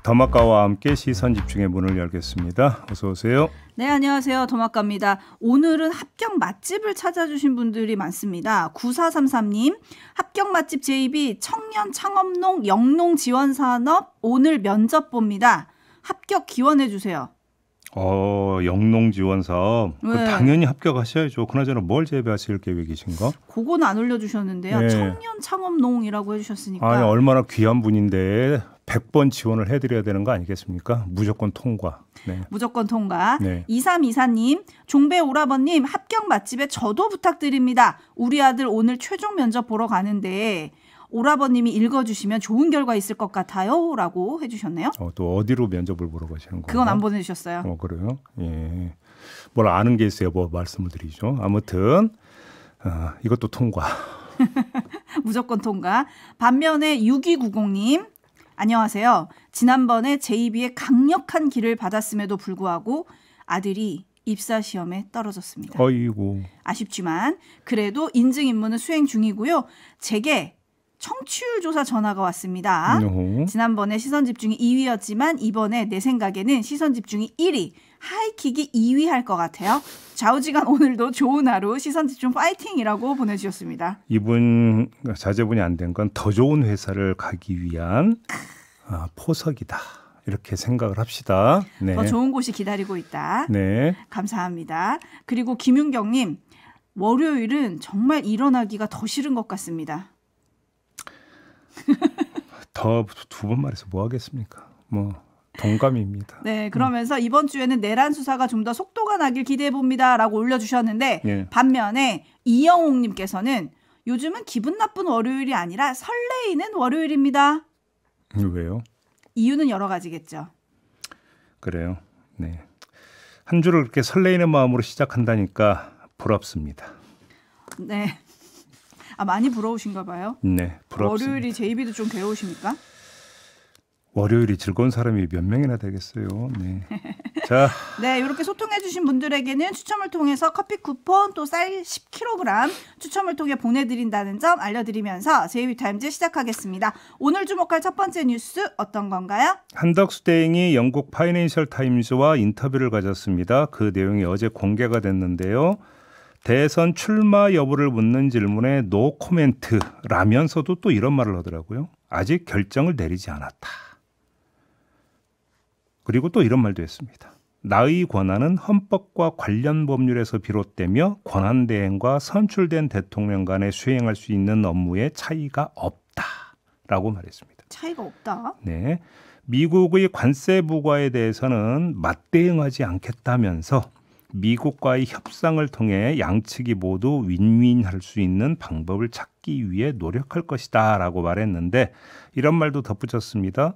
더마카와 함께 시선 집중의 문을 열겠습니다. 어서 오세요. 네, 안녕하세요. 더마카입니다. 오늘은 합격 맛집을 찾아주신 분들이 많습니다. 9433님, 합격 맛집 제2비 청년 창업농 영농 지원산업 오늘 면접 봅니다. 합격 기원해 주세요. 영농 지원 사업. 네. 당연히 합격하셔야죠. 그나저나 뭘 재배하실 계획이신가? 그건 안 올려주셨는데요. 네. 청년 창업농이라고 해주셨으니까. 아니, 얼마나 귀한 분인데 100번 지원을 해드려야 되는 거 아니겠습니까? 무조건 통과. 네. 무조건 통과. 네. 2324님, 종배 오라버님 합격 맛집에 저도 부탁드립니다. 우리 아들 오늘 최종 면접 보러 가는데 오라버님이 읽어주시면 좋은 결과 있을 것 같아요. 라고 해주셨네요. 또 어디로 면접을 보러 가시는 거예요? 그건 안 보내주셨어요. 그래요? 예. 뭘 아는 게 있어요. 뭐 말씀을 드리죠. 아무튼 이것도 통과. 무조건 통과. 반면에 6290님, 안녕하세요. 지난번에 제2비의 강력한 기를 받았음에도 불구하고 아들이 입사시험에 떨어졌습니다. 어이고. 아쉽지만 그래도 인증 임무는 수행 중이고요. 제게 청취율 조사 전화가 왔습니다. 지난번에 시선집중이 2위였지만 이번에 내 생각에는 시선집중이 1위, 하이킥이 2위 할 것 같아요. 좌우지간 오늘도 좋은 하루 시선집중 파이팅이라고 보내주셨습니다. 이분 자제분이 안 된 건 더 좋은 회사를 가기 위한 포석이다. 이렇게 생각을 합시다. 네. 더 좋은 곳이 기다리고 있다. 네. 감사합니다. 그리고 김윤경님, 월요일은 정말 일어나기가 더 싫은 것 같습니다. 더 두 번 말해서 뭐 하겠습니까? 뭐 동감입니다. 네, 그러면서 이번 주에는 내란 수사가 좀 더 속도가 나길 기대해 봅니다라고 올려주셨는데 예. 반면에 이영옥님께서는 요즘은 기분 나쁜 월요일이 아니라 설레이는 월요일입니다. 왜요? 이유는 여러 가지겠죠. 그래요. 네. 한 주를 그렇게 설레이는 마음으로 시작한다니까 부럽습니다. 네. 많이 부러우신가 봐요. 네, 부럽습니다. 월요일이 제2비도 좀 괴로우십니까? 월요일이 즐거운 사람이 몇 명이나 되겠어요. 네. 자, 네, 이렇게 소통해주신 분들에게는 추첨을 통해서 커피 쿠폰 또 쌀 10kg 추첨을 통해 보내드린다는 점 알려드리면서 제2비 타임즈 시작하겠습니다. 오늘 주목할 첫 번째 뉴스 어떤 건가요? 한덕수 대행이 영국 파이낸셜 타임즈와 인터뷰를 가졌습니다. 그 내용이 어제 공개가 됐는데요. 대선 출마 여부를 묻는 질문에 노 코멘트라면서도 또 이런 말을 하더라고요. 아직 결정을 내리지 않았다. 그리고 또 이런 말도 했습니다. 나의 권한은 헌법과 관련 법률에서 비롯되며 권한대행과 선출된 대통령 간에 수행할 수 있는 업무에 차이가 없다라고 말했습니다. 차이가 없다? 네, 미국의 관세 부과에 대해서는 맞대응하지 않겠다면서 미국과의 협상을 통해 양측이 모두 윈윈할 수 있는 방법을 찾기 위해 노력할 것이다 라고 말했는데 이런 말도 덧붙였습니다.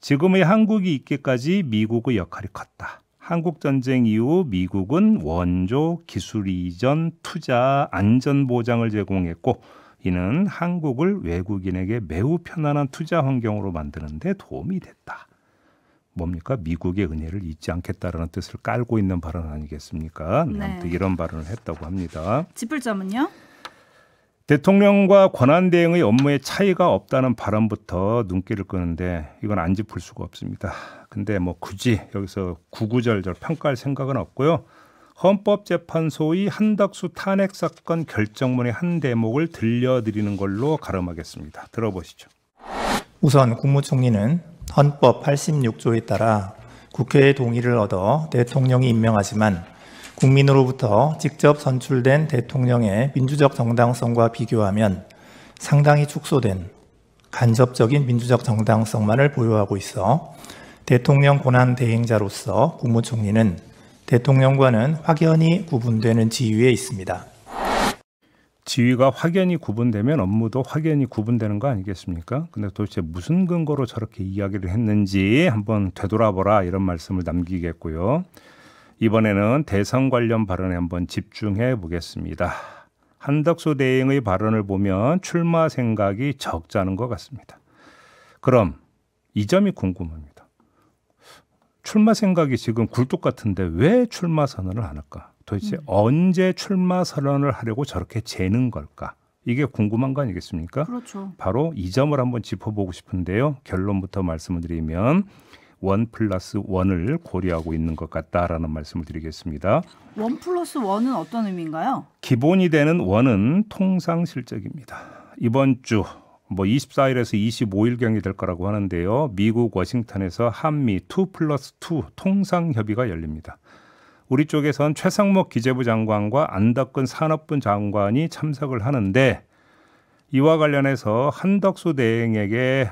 지금의 한국이 있기까지 미국의 역할이 컸다. 한국전쟁 이후 미국은 원조, 기술 이전, 투자, 안전보장을 제공했고 이는 한국을 외국인에게 매우 편안한 투자 환경으로 만드는 데 도움이 됐다. 뭡니까? 미국의 은혜를 잊지 않겠다라는 뜻을 깔고 있는 발언 아니겠습니까? 네. 아무튼 이런 발언을 했다고 합니다. 짚을 점은요? 대통령과 권한대행의 업무에 차이가 없다는 발언부터 눈길을 끄는데 이건 안 짚을 수가 없습니다. 근데 뭐 굳이 여기서 구구절절 평가할 생각은 없고요. 헌법재판소의 한덕수 탄핵 사건 결정문의 한 대목을 들려드리는 걸로 가름하겠습니다. 들어보시죠. 우선 국무총리는 헌법 86조에 따라 국회의 동의를 얻어 대통령이 임명하지만 국민으로부터 직접 선출된 대통령의 민주적 정당성과 비교하면 상당히 축소된 간접적인 민주적 정당성만을 보유하고 있어 대통령 권한 대행자로서 국무총리는 대통령과는 확연히 구분되는 지위에 있습니다. 지위가 확연히 구분되면 업무도 확연히 구분되는 거 아니겠습니까? 근데 도대체 무슨 근거로 저렇게 이야기를 했는지 한번 되돌아보라 이런 말씀을 남기겠고요. 이번에는 대선 관련 발언에 한번 집중해 보겠습니다. 한덕수 대행의 발언을 보면 출마 생각이 적잖은 것 같습니다. 그럼 이 점이 궁금합니다. 출마 생각이 지금 굴뚝 같은데 왜 출마 선언을 안 할까? 도대체 언제 출마 선언을 하려고 저렇게 재는 걸까? 이게 궁금한 거 아니겠습니까? 그렇죠. 바로 이 점을 한번 짚어보고 싶은데요. 결론부터 말씀을 드리면 1+1을 고려하고 있는 것 같다라는 말씀을 드리겠습니다. 1+1은 어떤 의미인가요? 기본이 되는 1은 통상 실적입니다. 이번 주 24일에서 25일경이 될 거라고 하는데요. 미국 워싱턴에서 한미 2+2 통상 협의가 열립니다. 우리 쪽에선 최상목 기재부 장관과 안덕근 산업부 장관이 참석을 하는데 이와 관련해서 한덕수 대행에게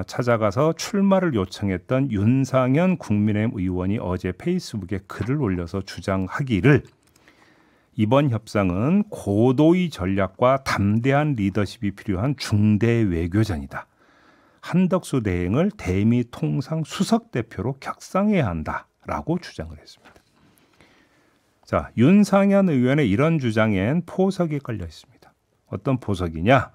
찾아가서 출마를 요청했던 윤상현 국민의힘 의원이 어제 페이스북에 글을 올려서 주장하기를 이번 협상은 고도의 전략과 담대한 리더십이 필요한 중대 외교전이다. 한덕수 대행을 대미 통상 수석 대표로 격상해야 한다라고 주장을 했습니다. 자, 윤상현 의원의 이런 주장엔 포석이 걸려 있습니다. 어떤 포석이냐?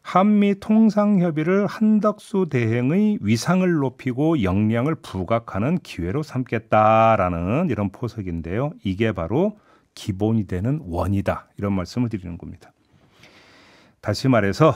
한미 통상협의를 한덕수 대행의 위상을 높이고 역량을 부각하는 기회로 삼겠다라는 이런 포석인데요. 이게 바로 기본이 되는 원이다. 이런 말씀을 드리는 겁니다. 다시 말해서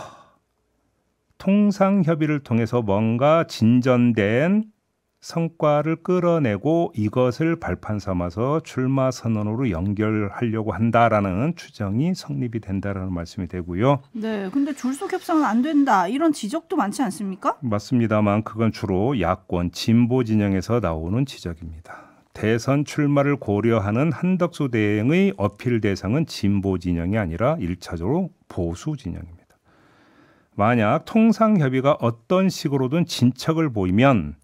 통상협의를 통해서 뭔가 진전된 성과를 끌어내고 이것을 발판 삼아서 출마 선언으로 연결하려고 한다라는 추정이 성립이 된다라는 말씀이 되고요. 네, 근데 졸속 협상은 안 된다 이런 지적도 많지 않습니까? 맞습니다만 그건 주로 야권 진보 진영에서 나오는 지적입니다. 대선 출마를 고려하는 한덕수 대행의 어필 대상은 진보 진영이 아니라 1차적으로 보수 진영입니다. 만약 통상협의가 어떤 식으로든 진척을 보이면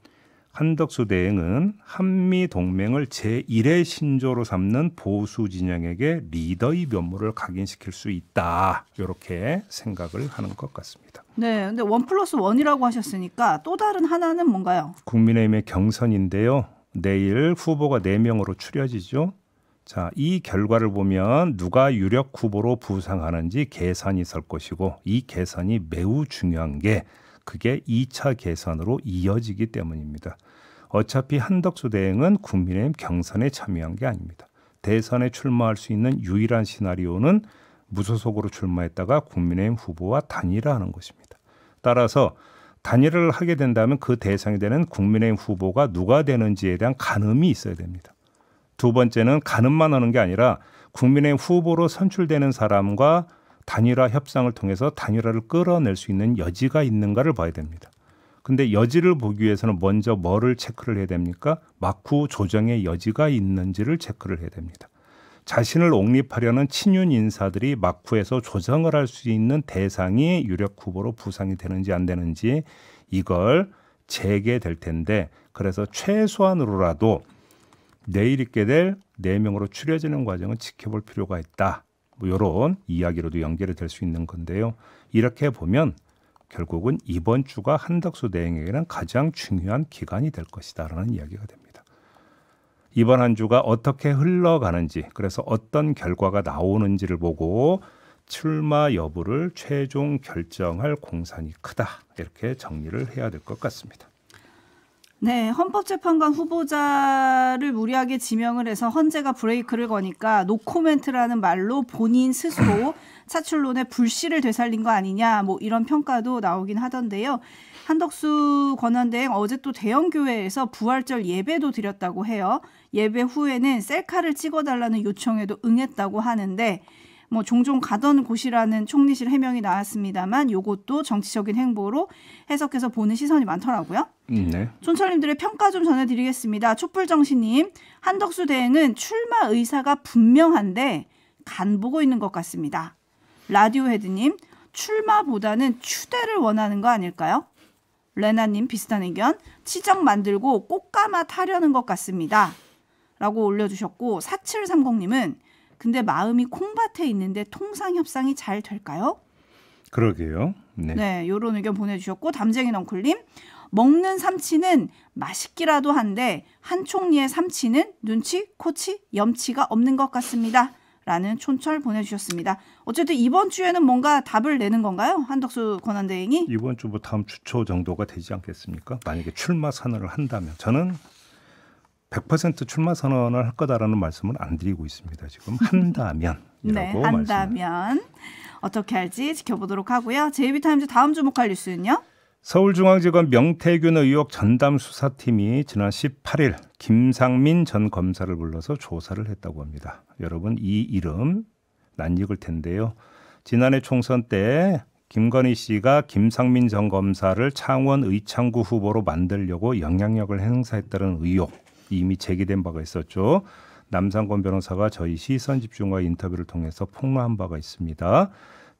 한덕수 대행은 한미 동맹을 제1의 신조로 삼는 보수 진영에게 리더의 면모를 각인시킬 수 있다. 이렇게 생각을 하는 것 같습니다. 네, 근데 1+1이라고 하셨으니까 또 다른 하나는 뭔가요? 국민의힘의 경선인데요. 내일 후보가 4명으로 추려지죠. 자, 이 결과를 보면 누가 유력 후보로 부상하는지 계산이 설 것이고 이 계산이 매우 중요한 게 그게 2차 계산으로 이어지기 때문입니다. 어차피 한덕수 대행은 국민의힘 경선에 참여한 게 아닙니다. 대선에 출마할 수 있는 유일한 시나리오는 무소속으로 출마했다가 국민의힘 후보와 단일화하는 것입니다. 따라서 단일화를 하게 된다면 그 대상이 되는 국민의힘 후보가 누가 되는지에 대한 가늠이 있어야 됩니다. 두 번째는 가늠만 하는 게 아니라 국민의힘 후보로 선출되는 사람과 단일화 협상을 통해서 단일화를 끌어낼 수 있는 여지가 있는가를 봐야 됩니다. 근데 여지를 보기 위해서는 먼저 뭐를 체크를 해야 됩니까? 막후 조정의 여지가 있는지를 체크를 해야 됩니다. 자신을 옹립하려는 친윤 인사들이 막후에서 조정을 할 수 있는 대상이 유력 후보로 부상이 되는지 안 되는지 이걸 재개될 텐데 그래서 최소한으로라도 내일 있게 될 4명으로 추려지는 과정은 지켜볼 필요가 있다. 이런 이야기로도 연결이 될 수 있는 건데요. 이렇게 보면 결국은 이번 주가 한덕수 대행에게는 가장 중요한 기간이 될 것이다라는 이야기가 됩니다. 이번 한 주가 어떻게 흘러가는지 그래서 어떤 결과가 나오는지를 보고 출마 여부를 최종 결정할 공산이 크다. 이렇게 정리를 해야 될 것 같습니다. 네, 헌법재판관 후보자를 무리하게 지명을 해서 헌재가 브레이크를 거니까 노코멘트라는 말로 본인 스스로 차출론의 불씨를 되살린 거 아니냐 뭐 이런 평가도 나오긴 하던데요. 한덕수 권한대행 어제 또 대형교회에서 부활절 예배도 드렸다고 해요. 예배 후에는 셀카를 찍어달라는 요청에도 응했다고 하는데 뭐 종종 가던 곳이라는 총리실 해명이 나왔습니다만 이것도 정치적인 행보로 해석해서 보는 시선이 많더라고요. 네. 촌철님들의 평가 좀 전해드리겠습니다. 촛불정신님, 한덕수 대행은 출마 의사가 분명한데 간 보고 있는 것 같습니다. 라디오헤드님, 출마보다는 추대를 원하는 거 아닐까요? 레나님 비슷한 의견, 치적 만들고 꽃가마 타려는 것 같습니다. 라고 올려주셨고 4730님은 근데 마음이 콩밭에 있는데 통상협상이 잘 될까요? 그러게요. 네, 이런 의견 보내주셨고 담쟁이 넝쿨님 먹는 삼치는 맛있기라도 한데 한 총리의 삼치는 눈치, 코치, 염치가 없는 것 같습니다. 라는 촌철 보내주셨습니다. 어쨌든 이번 주에는 뭔가 답을 내는 건가요? 한덕수 권한대행이? 이번 주 뭐 다음 주 초 정도가 되지 않겠습니까? 만약에 출마 선언을 한다면 저는 100% 출마 선언을 할 거다라는 말씀을 안 드리고 있습니다. 지금 한다면 네, 한다면 어떻게 할지 지켜보도록 하고요. JB타임즈 다음 주목할 뉴스는요? 서울중앙지검 명태균 의혹 전담 수사팀이 지난 18일 김상민 전 검사를 불러서 조사를 했다고 합니다. 여러분 이 이름 낯익을 텐데요. 지난해 총선 때 김건희 씨가 김상민 전 검사를 창원 의창구 후보로 만들려고 영향력을 행사했다는 의혹 이미 제기된 바가 있었죠. 남상권 변호사가 저희 시선집중과 인터뷰를 통해서 폭로한 바가 있습니다.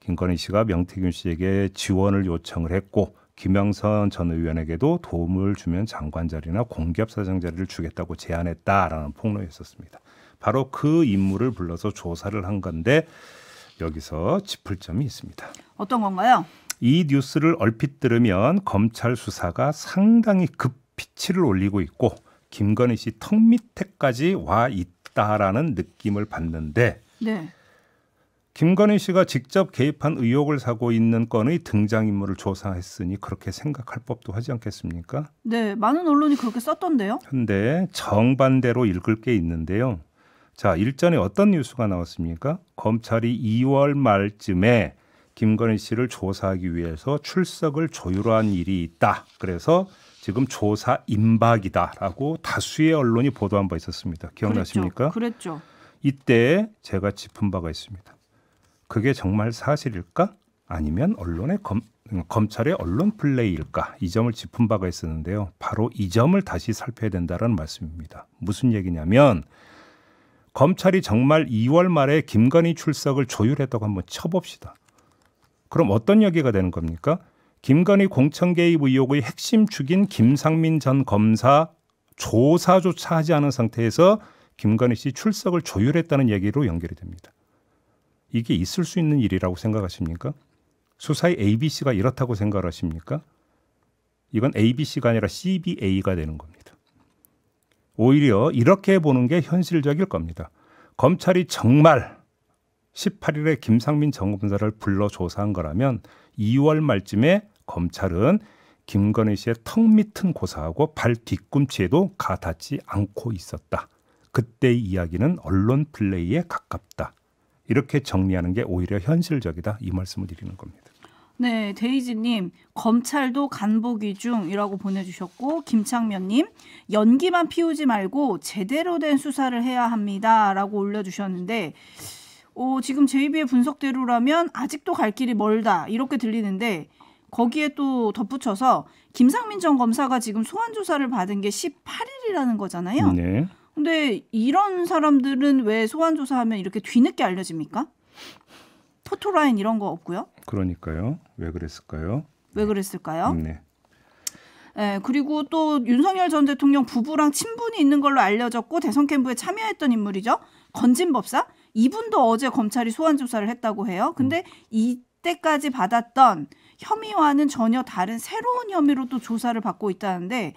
김건희 씨가 명태균 씨에게 지원을 요청을 했고 김영선 전 의원에게도 도움을 주면 장관 자리나 공기업사장 자리를 주겠다고 제안했다라는 폭로였었습니다. 바로 그 인물을 불러서 조사를 한 건데 여기서 짚을 점이 있습니다. 어떤 건가요? 이 뉴스를 얼핏 들으면 검찰 수사가 상당히 급피치를 올리고 있고 김건희 씨 턱 밑에까지 와 있다라는 느낌을 받는데 네. 김건희 씨가 직접 개입한 의혹을 사고 있는 건의 등장인물을 조사했으니 그렇게 생각할 법도 하지 않겠습니까? 네, 많은 언론이 그렇게 썼던데요. 그런데 정반대로 읽을 게 있는데요. 자, 일전에 어떤 뉴스가 나왔습니까? 검찰이 2월 말쯤에 김건희 씨를 조사하기 위해서 출석을 조율한 일이 있다. 그래서 지금 조사 임박이다라고 다수의 언론이 보도한 바 있었습니다. 기억나십니까? 그랬죠. 이때 제가 짚은 바가 있습니다. 그게 정말 사실일까? 아니면 검찰의 언론 플레이일까? 이 점을 짚은 바가 있었는데요. 바로 이 점을 다시 살펴야 된다는 말씀입니다. 무슨 얘기냐면 검찰이 정말 2월 말에 김건희 출석을 조율했다고 한번 쳐봅시다. 그럼 어떤 얘기가 되는 겁니까? 김건희 공천 개입 의혹의 핵심 축인 김상민 전 검사 조사조차 하지 않은 상태에서 김건희 씨 출석을 조율했다는 얘기로 연결이 됩니다. 이게 있을 수 있는 일이라고 생각하십니까? 수사의 ABC가 이렇다고 생각하십니까? 이건 ABC가 아니라 CBA가 되는 겁니다. 오히려 이렇게 보는 게 현실적일 겁니다. 검찰이 정말 18일에 김상민 전 검사를 불러 조사한 거라면 2월 말쯤에 검찰은 김건희 씨의 턱 밑은 고사하고 발 뒤꿈치에도 가닿지 않고 있었다. 그때의 이야기는 언론 플레이에 가깝다. 이렇게 정리하는 게 오히려 현실적이다. 이 말씀을 드리는 겁니다. 네, 데이지님 검찰도 간보기 중이라고 보내주셨고 김창면님 연기만 피우지 말고 제대로 된 수사를 해야 합니다라고 올려주셨는데 지금 JB의 분석대로라면 아직도 갈 길이 멀다 이렇게 들리는데 거기에 또 덧붙여서 김상민 전 검사가 지금 소환 조사를 받은 게 18일이라는 거잖아요. 네. 근데 이런 사람들은 왜 소환 조사하면 이렇게 뒤늦게 알려집니까? 포토라인 이런 거 없고요. 그러니까요. 왜 그랬을까요? 왜 그랬을까요? 네. 네, 그리고 또 윤석열 전 대통령 부부랑 친분이 있는 걸로 알려졌고 대선 캠프에 참여했던 인물이죠. 건진법사. 이분도 어제 검찰이 소환 조사를 했다고 해요. 근데 이때까지 받았던 혐의와는 전혀 다른 새로운 혐의로 또 조사를 받고 있다는데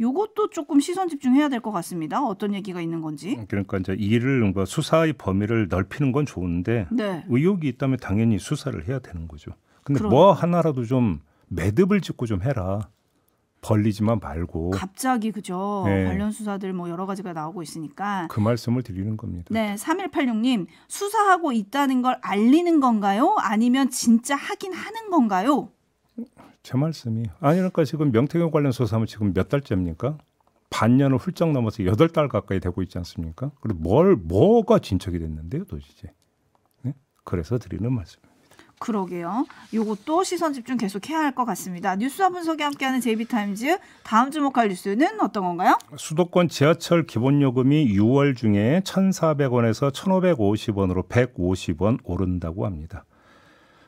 요것도 조금 시선 집중해야 될 것 같습니다. 어떤 얘기가 있는 건지. 그러니까 이제 이를 수사의 범위를 넓히는 건 좋은데 네. 의혹이 있다면 당연히 수사를 해야 되는 거죠. 근데 그럼. 뭐 하나라도 좀 매듭을 짓고 좀 해라. 벌리지만 말고. 갑자기 그죠. 네. 관련 수사들 뭐 여러 가지가 나오고 있으니까. 그 말씀을 드리는 겁니다. 네, 3186님 수사하고 있다는 걸 알리는 건가요? 아니면 진짜 하긴 하는 건가요? 제 말씀이 그러니까 지금 명태균 관련 수사하면 지금 몇 달째입니까? 반년을 훌쩍 넘어서 8달 가까이 되고 있지 않습니까? 그리고 뭐가 진척이 됐는데요, 도대체. 네? 그래서 드리는 말씀입니다. 그러게요. 요것도 시선 집중 계속해야 할 것 같습니다. 뉴스와 분석이 함께하는 JB타임즈 다음 주목할 뉴스는 어떤 건가요? 수도권 지하철 기본요금이 6월 중에 1,400원에서 1,550원으로 150원 오른다고 합니다.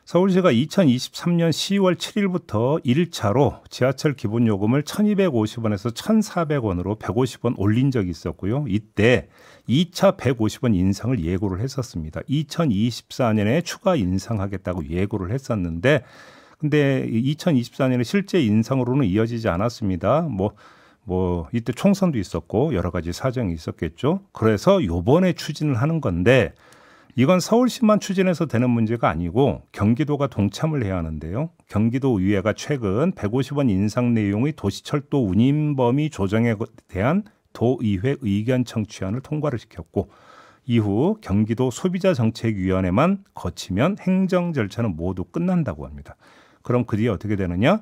서울시가 2023년 10월 7일부터 1차로 지하철 기본요금을 1,250원에서 1,400원으로 150원 올린 적이 있었고요. 이때 2차 150원 인상을 예고를 했었습니다. 2024년에 추가 인상하겠다고 예고를 했었는데 근데 2024년에 실제 인상으로는 이어지지 않았습니다. 이때 총선도 있었고 여러 가지 사정이 있었겠죠. 그래서 요번에 추진을 하는 건데 이건 서울시만 추진해서 되는 문제가 아니고 경기도가 동참을 해야 하는데요. 경기도의회가 최근 150원 인상 내용의 도시철도 운임 범위 조정에 대한 도의회 의견 청취안을 통과를 시켰고 이후 경기도 소비자정책위원회만 거치면 행정 절차는 모두 끝난다고 합니다. 그럼 그 뒤에 어떻게 되느냐?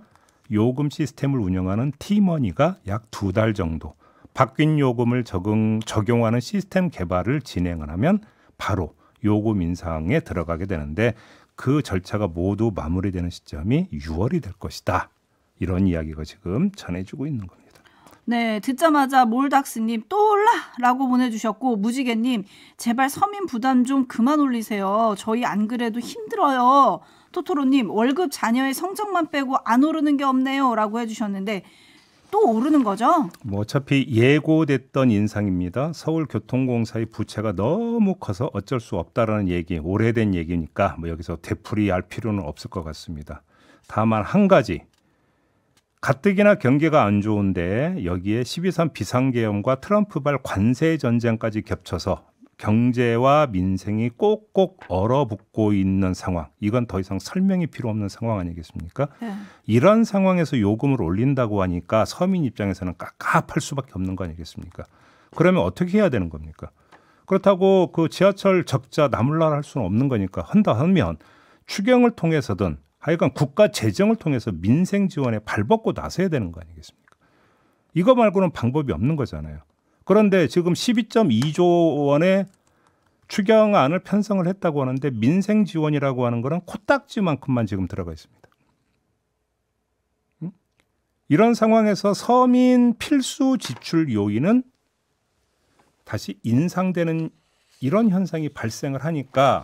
요금 시스템을 운영하는 T머니가 약 2달 정도 바뀐 요금을 적용하는 시스템 개발을 진행을 하면 바로 요금 인상에 들어가게 되는데 그 절차가 모두 마무리되는 시점이 6월이 될 것이다. 이런 이야기가 지금 전해지고 있는 겁니다. 네, 듣자마자 몰닥스님 또 올라라고 보내주셨고 무지개님 제발 서민 부담 좀 그만 올리세요. 저희 안 그래도 힘들어요. 토토로님 월급 자녀의 성적만 빼고 안 오르는 게 없네요 라고 해주셨는데 또 오르는 거죠? 뭐 어차피 예고됐던 인상입니다. 서울교통공사의 부채가 너무 커서 어쩔 수 없다라는 얘기, 오래된 얘기니까 뭐 여기서 되풀이할 필요는 없을 것 같습니다. 다만 한 가지, 가뜩이나 경기가 안 좋은데 여기에 12.3 비상계엄과 트럼프발 관세 전쟁까지 겹쳐서 경제와 민생이 꼭꼭 얼어붙고 있는 상황. 이건 더 이상 설명이 필요 없는 상황 아니겠습니까? 네. 이런 상황에서 요금을 올린다고 하니까 서민 입장에서는 깝깝할 수밖에 없는 거 아니겠습니까? 그러면 어떻게 해야 되는 겁니까? 그렇다고 그 지하철 적자 나몰라라 할 수는 없는 거니까 한다 하면 추경을 통해서든 하여간 국가 재정을 통해서 민생 지원에 발벗고 나서야 되는 거 아니겠습니까? 이거 말고는 방법이 없는 거잖아요. 그런데 지금 12.2조 원의 추경안을 편성을 했다고 하는데 민생 지원이라고 하는 거는 코딱지만큼만 지금 들어가 있습니다. 이런 상황에서 서민 필수 지출 요인은 다시 인상되는 이런 현상이 발생을 하니까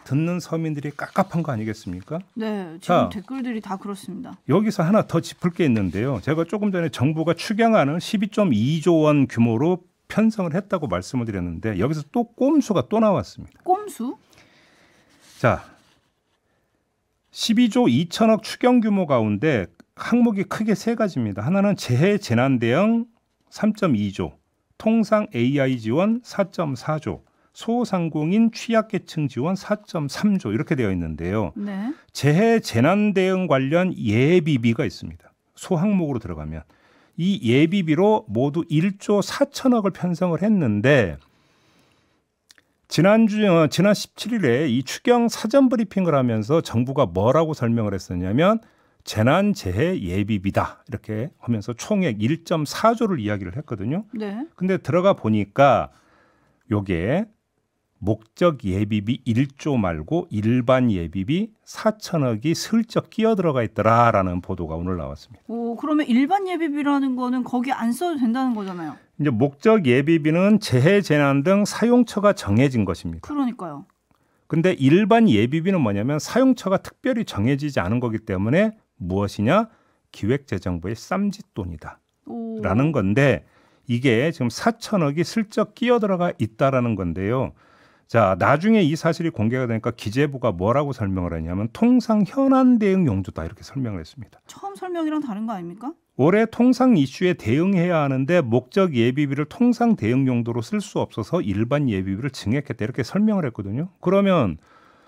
듣는 서민들이 깝깝한 거 아니겠습니까? 네, 지금 자, 댓글들이 다 그렇습니다. 여기서 하나 더 짚을 게 있는데요. 제가 조금 전에 정부가 추경안을 12.2조 원 규모로 편성을 했다고 말씀을 드렸는데 여기서 또 꼼수가 또 나왔습니다. 꼼수? 자, 12조 2천억 추경 규모 가운데 항목이 크게 세 가지입니다. 하나는 재해 재난 대응 3.2조, 통상 AI 지원 4.4조, 소상공인 취약계층 지원 4.3조 이렇게 되어 있는데요. 네. 재해 재난 대응 관련 예비비가 있습니다. 소항목으로 들어가면 이 예비비로 모두 1조 4천억을 편성을 했는데 지난 17일에 이 추경 사전 브리핑을 하면서 정부가 뭐라고 설명을 했었냐면 재난재해 예비비다 이렇게 하면서 총액 1.4조를 이야기를 했거든요. 네. 근데 들어가 보니까 요게 목적 예비비 1조 말고 일반 예비비 4천억이 슬쩍 끼어 들어가 있더라라는 보도가 오늘 나왔습니다. 오, 그러면 일반 예비비라는 거는 거기 안 써도 된다는 거잖아요. 이제 목적 예비비는 재해 재난 등 사용처가 정해진 것입니다. 그러니까요. 근데 일반 예비비는 뭐냐면 사용처가 특별히 정해지지 않은 거기 때문에 무엇이냐? 기획재정부의 쌈짓돈이다. 라는 건데 이게 지금 4천억이 슬쩍 끼어 들어가 있다라는 건데요. 자, 나중에 이 사실이 공개가 되니까 기재부가 뭐라고 설명을 하냐면 통상 현안 대응 용도다 이렇게 설명을 했습니다. 처음 설명이랑 다른 거 아닙니까? 올해 통상 이슈에 대응해야 하는데 목적 예비비를 통상 대응 용도로 쓸 수 없어서 일반 예비비를 증액했다 이렇게 설명을 했거든요. 그러면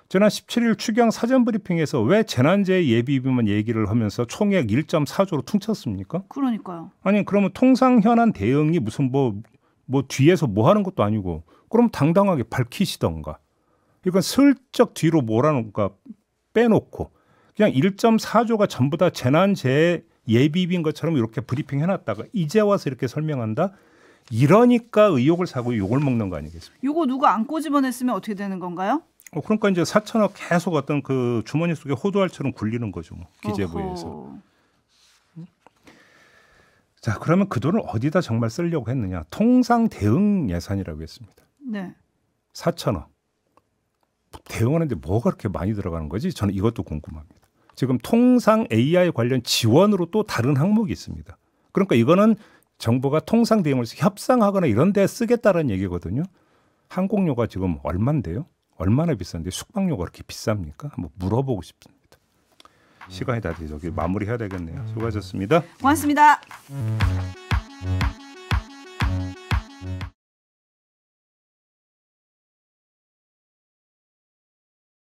지난 17일 추경 사전 브리핑에서 왜 재난재해 예비비만 얘기를 하면서 총액 1.4조로 퉁쳤습니까? 그러니까요. 아니 그러면 통상 현안 대응이 무슨 뭐 뒤에서 뭐 하는 것도 아니고 그럼 당당하게 밝히시던가. 이건 슬쩍 뒤로 몰아놓고 빼놓고 그냥 1.4조가 전부 다 재난재해 예비비인 것처럼 이렇게 브리핑 해놨다가 이제 와서 이렇게 설명한다? 이러니까 의혹을 사고 욕을 먹는 거 아니겠습니까? 이거 누가 안 꼬집어냈으면 어떻게 되는 건가요? 그러니까 이제 4천억 계속 어떤 그 주머니 속에 호두알처럼 굴리는 거죠. 뭐, 기재부에서. 어허. 자, 그러면 그 돈을 어디다 정말 쓰려고 했느냐? 통상 대응 예산이라고 했습니다. 네. 4천억. 대응하는데 뭐가 그렇게 많이 들어가는 거지? 저는 이것도 궁금합니다. 지금 통상 AI 관련 지원으로 또 다른 항목이 있습니다. 그러니까 이거는 정부가 통상 대응을 협상하거나 이런 데 쓰겠다는 얘기거든요. 항공료가 지금 얼마인데요? 얼마나 비싼데 숙박료가 그렇게 비쌉니까? 한번 물어보고 싶습니다. 시간이 다 돼서 마무리해야 되겠네요. 수고하셨습니다. 고맙습니다.